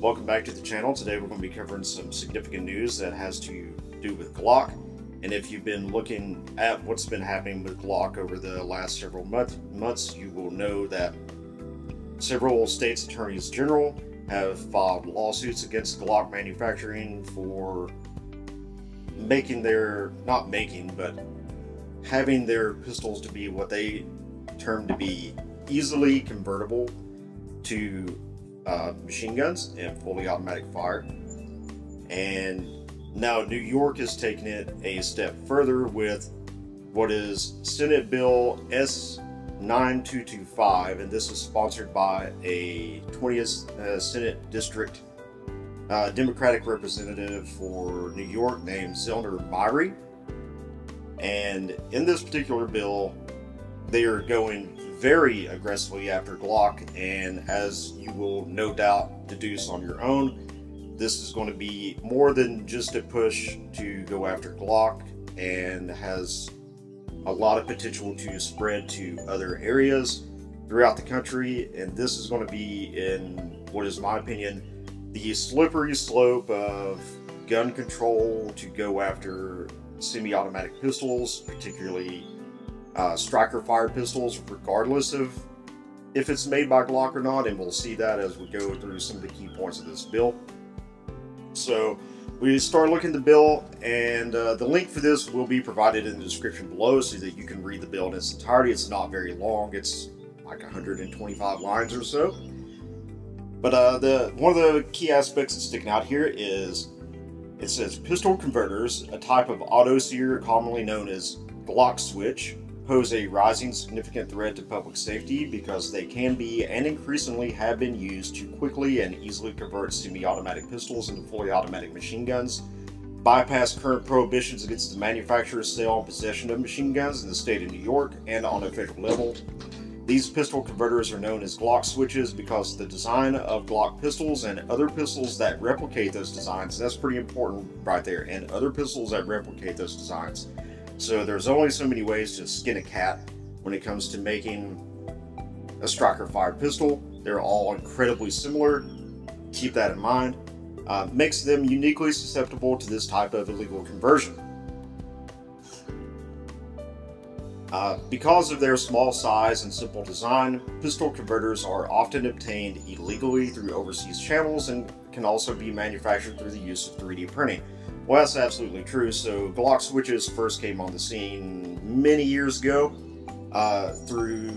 Welcome back to the channel. Today we're going to be covering some significant news that has to do with Glock. And if you've been looking at what's been happening with Glock over the last several months, you will know that several states' attorneys general have filed lawsuits against Glock manufacturing for having their pistols to be what they term to be easily convertible to machine guns and fully automatic fire. And now New York has taken it a step further with what is Senate Bill S9225, and this is sponsored by a 20th Senate District Democratic representative for New York named Zellner Myrie. And in this particular bill, they are going very aggressively after Glock, and as you will no doubt deduce on your own, this is going to be more than just a push to go after Glock, and has a lot of potential to spread to other areas throughout the country. And this is going to be, in what is my opinion, the slippery slope of gun control to go after semi-automatic pistols, particularly striker fire pistols, regardless of if it's made by Glock or not, and we'll see that as we go through some of the key points of this bill. So we start looking at the bill, and the link for this will be provided in the description below so that you can read the bill in its entirety. It's not very long, it's like 125 lines or so. But one of the key aspects that's sticking out here is it says pistol converters, a type of auto sear commonly known as Glock switch, pose a rising significant threat to public safety because they can be and increasingly have been used to quickly and easily convert semi-automatic pistols into fully automatic machine guns, bypass current prohibitions against the manufacture, sale, and possession of machine guns in the state of New York and on a federal level. These pistol converters are known as Glock switches because the design of Glock pistols and other pistols that replicate those designs, that's pretty important right there, and other pistols that replicate those designs. So there's only so many ways to skin a cat when it comes to making a striker fired pistol. They're all incredibly similar. Keep that in mind. Makes them uniquely susceptible to this type of illegal conversion. Because of their small size and simple design, pistol converters are often obtained illegally through overseas channels and can also be manufactured through the use of 3D printing. Well, that's absolutely true. So Glock switches first came on the scene many years ago through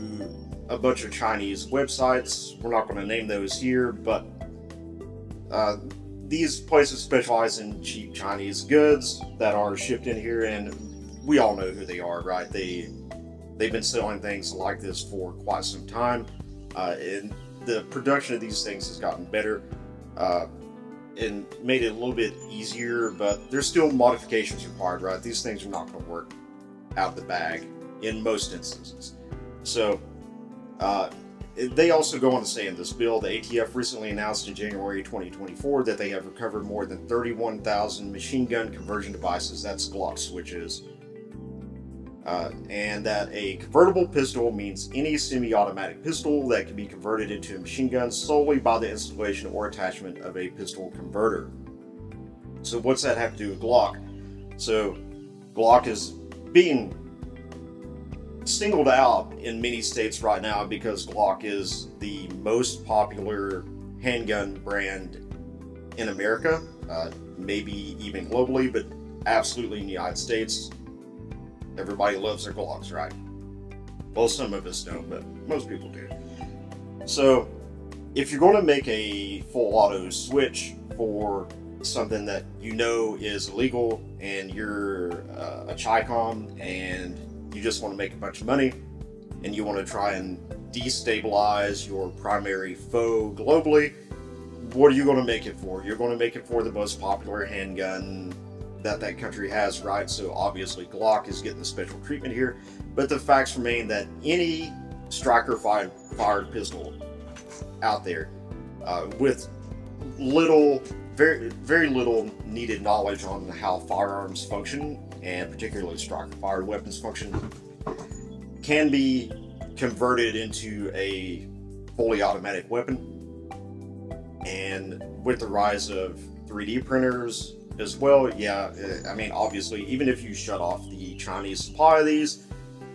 a bunch of Chinese websites. We're not going to name those here, but these places specialize in cheap Chinese goods that are shipped in here, and we all know who they are, right? They've been selling things like this for quite some time, and the production of these things has gotten better and made it a little bit easier, but there's still modifications required, right? These things are not going to work out of the bag in most instances. So they also go on to say in this bill, the ATF recently announced in January 2024 that they have recovered more than 31,000 machine gun conversion devices, that's Glock switches, and that a convertible pistol means any semi-automatic pistol that can be converted into a machine gun solely by the installation or attachment of a pistol converter. So what's that have to do with Glock? So Glock is being singled out in many states right now because Glock is the most popular handgun brand in America, maybe even globally, but absolutely in the United States. Everybody loves their Glocks, right? Well, some of us don't, but most people do. So, if you're going to make a full auto switch for something that you know is illegal, and you're a Chi-Com, and you just want to make a bunch of money, and you want to try and destabilize your primary foe globally, what are you going to make it for? You're going to make it for the most popular handgun that country has, right? So obviously Glock is getting the special treatment here, but the facts remain that any striker fired pistol out there with very little needed knowledge on how firearms function, and particularly striker fired weapons function, can be converted into a fully automatic weapon. And with the rise of 3D printers as well, yeah, I mean, obviously, even if you shut off the Chinese supply of these,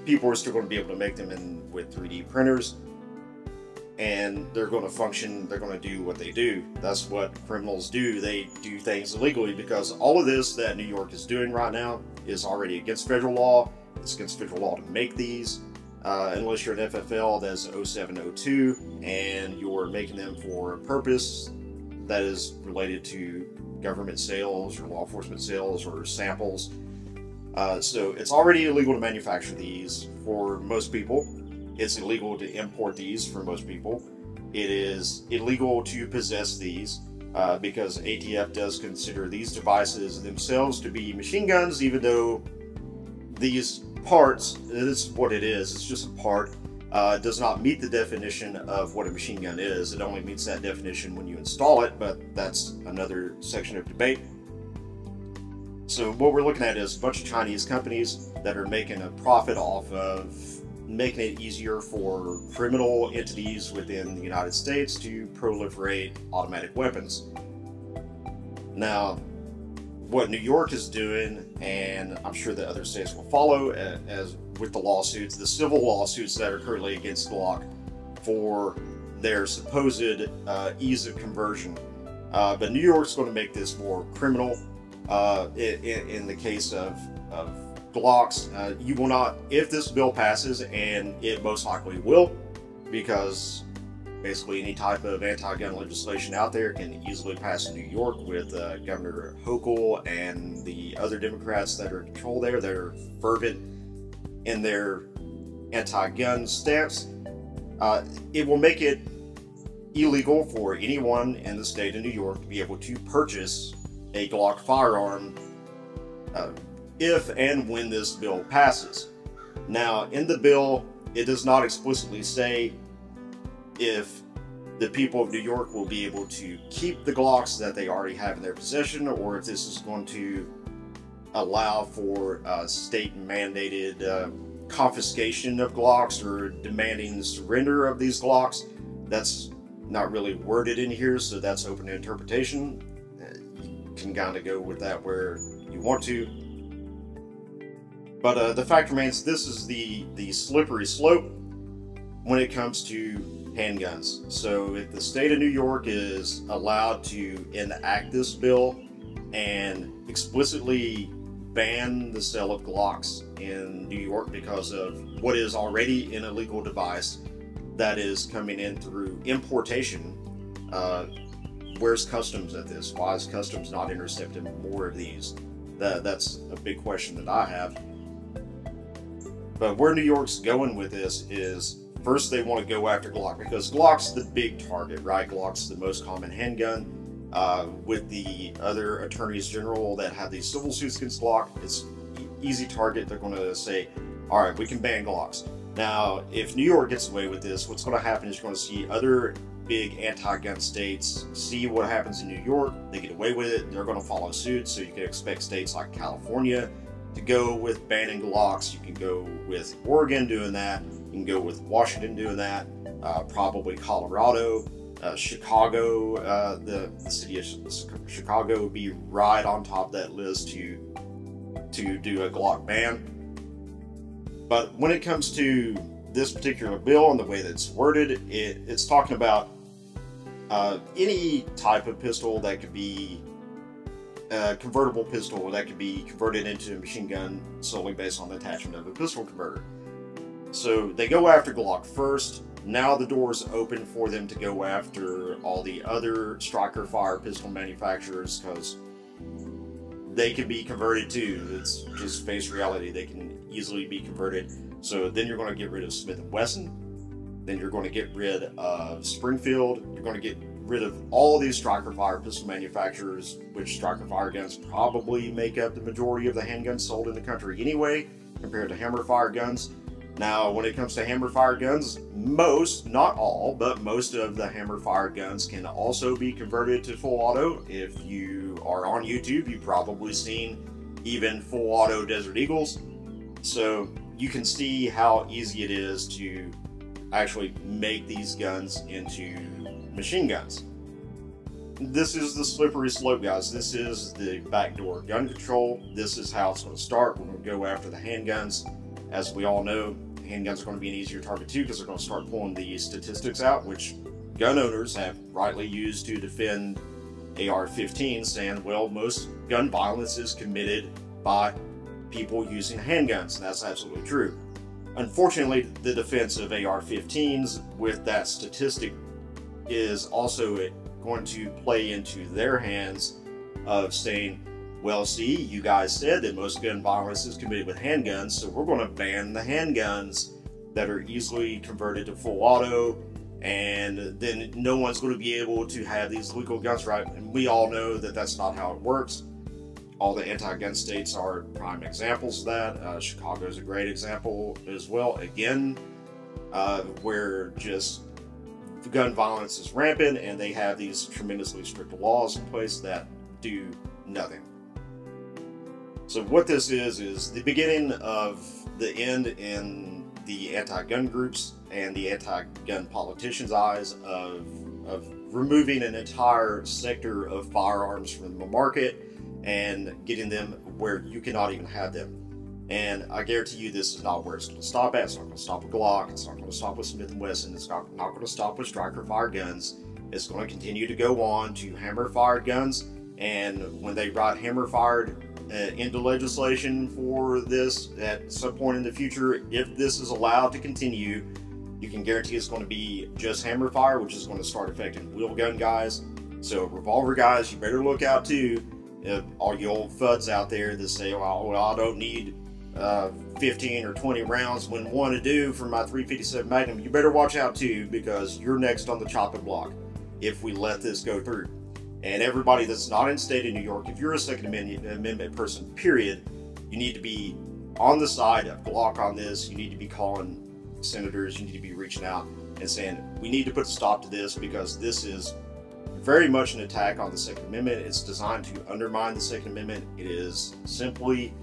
people are still going to be able to make them with 3D printers, and they're going to function, they're going to do what they do. That's what criminals do. They do things illegally, because all of this that New York is doing right now is already against federal law. It's against federal law to make these, unless you're an FFL that's 0702 and you're making them for a purpose that is related to government sales or law enforcement sales or samples. So it's already illegal to manufacture these for most people. It's illegal to import these for most people. It is illegal to possess these because ATF does consider these devices themselves to be machine guns, even though these parts, this is what it is, it's just a part, does not meet the definition of what a machine gun is. It only meets that definition when you install it, but that's another section of debate. So what we're looking at is a bunch of Chinese companies that are making a profit off of making it easier for criminal entities within the United States to proliferate automatic weapons. Now, what New York is doing, and I'm sure that other states will follow, as with the lawsuits, the civil lawsuits that are currently against Glock for their supposed ease of conversion. But New York's going to make this more criminal. In the case of Glocks, you will not, if this bill passes, and it most likely will, because basically any type of anti-gun legislation out there can easily pass in New York with Governor Hochul and the other Democrats that are in control there. They're fervent in their anti-gun stance. It will make it illegal for anyone in the state of New York to be able to purchase a Glock firearm if and when this bill passes. Now, in the bill, it does not explicitly say if the people of New York will be able to keep the Glocks that they already have in their possession, or if this is going to allow for state-mandated confiscation of Glocks or demanding the surrender of these Glocks. That's not really worded in here, so that's open to interpretation. You can kind of go with that where you want to. But the fact remains, this is the slippery slope when it comes to handguns. So if the state of New York is allowed to enact this bill and explicitly ban the sale of Glocks in New York because of what is already an illegal device that is coming in through importation, where's customs at this? Why is customs not intercepting more of these? That's a big question that I have. But where New York's going with this is, first they want to go after Glock, because Glock's the big target, right? Glock's the most common handgun. With the other attorneys general that have these civil suits against Glock, it's easy target. They're going to say, all right, we can ban Glocks. Now, if New York gets away with this, what's going to happen is you're going to see other big anti-gun states see what happens in New York. They get away with it, they're going to follow suit. So you can expect states like California to go with banning Glocks. You can go with Oregon doing that. You can go with Washington doing that. Probably Colorado. Chicago, the city of Chicago would be right on top of that list to do a Glock ban. But when it comes to this particular bill and the way that it's worded, it's talking about any type of pistol that could be a convertible pistol that could be converted into a machine gun solely based on the attachment of a pistol converter. So they go after Glock first. Now the door is open for them to go after all the other striker fire pistol manufacturers, because they can be converted too. It's just face reality. They can easily be converted. So then you're going to get rid of Smith & Wesson. Then you're going to get rid of Springfield. You're going to get rid of all these striker fire pistol manufacturers, which striker fire guns probably make up the majority of the handguns sold in the country anyway, compared to hammer fire guns. Now, when it comes to hammer fire guns, most, not all, but most of the hammer fire guns can also be converted to full auto. If you are on YouTube, you've probably seen even full auto Desert Eagles. So you can see how easy it is to actually make these guns into machine guns. this is the slippery slope, guys. This is the backdoor gun control. This is how it's going to start. We're going to go after the handguns. As we all know, handguns are going to be an easier target too, because they're going to start pulling the statistics out, which gun owners have rightly used to defend AR-15s, saying, well, most gun violence is committed by people using handguns, and that's absolutely true. Unfortunately, the defense of AR-15s with that statistic is also going to play into their hands of saying, well, see, you guys said that most gun violence is committed with handguns, so we're going to ban the handguns that are easily converted to full auto, and then no one's going to be able to have these legal guns, right? And we all know that that's not how it works. All the anti-gun states are prime examples of that. Chicago is a great example as well, again, where just gun violence is rampant, and they have these tremendously strict laws in place that do nothing. So what this is the beginning of the end in the anti-gun groups and the anti-gun politicians' eyes of removing an entire sector of firearms from the market and getting them where you cannot even have them. And I guarantee you this is not where it's going to stop at. It's not going to stop with Glock. It's not going to stop with Smith & Wesson. It's not going to stop with striker-fired guns. It's going to continue to go on to hammer-fired guns. And when they write hammer-fired into legislation for this at some point in the future, if this is allowed to continue, you can guarantee it's going to be just hammer fire, which is going to start affecting wheel gun guys. So revolver guys, you better look out too. All you old fuds out there that say, well, I don't need 15 or 20 rounds when one to do for my 357 Magnum, you better watch out too, because you're next on the chopping block if we let this go through. And everybody that's not in state of New York, if you're a Second Amendment person, period, you need to be on the side of Glock on this. You need to be calling senators. You need to be reaching out and saying, we need to put a stop to this, because this is very much an attack on the Second Amendment. It's designed to undermine the Second Amendment. It is simply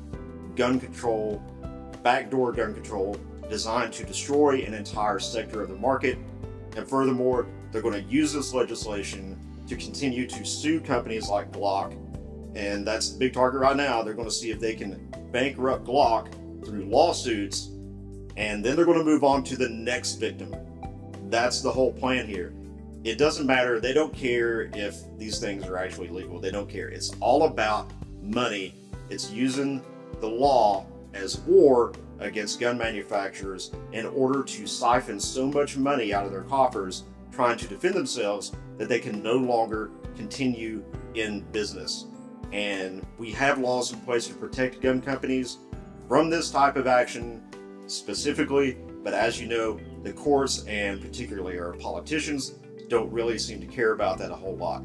gun control, backdoor gun control, designed to destroy an entire sector of the market. And furthermore, they're going to use this legislation to continue to sue companies like Glock, and that's the big target right now. They're going to see if they can bankrupt Glock through lawsuits, and then they're going to move on to the next victim. That's the whole plan here. It doesn't matter. They don't care if these things are actually legal. They don't care. It's all about money. It's using the law as war against gun manufacturers in order to siphon so much money out of their coffers, trying to defend themselves, that they can no longer continue in business. And we have laws in place to protect gun companies from this type of action specifically, but as you know, the courts and particularly our politicians don't really seem to care about that a whole lot.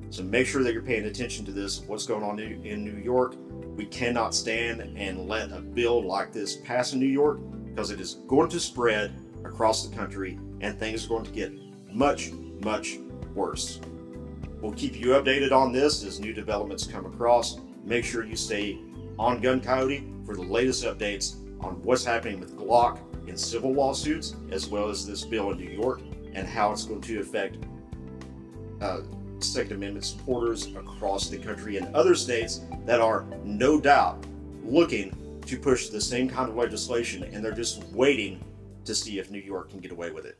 So make sure that you're paying attention to this, what's going on in New York. We cannot stand and let a bill like this pass in New York, because it is going to spread across the country and things are going to get much, much worse. We'll keep you updated on this as new developments come across. Make sure you stay on Gun Coyote for the latest updates on what's happening with Glock in civil lawsuits, as well as this bill in New York and how it's going to affect Second Amendment supporters across the country and other states that are no doubt looking to push the same kind of legislation, and they're just waiting to see if New York can get away with it.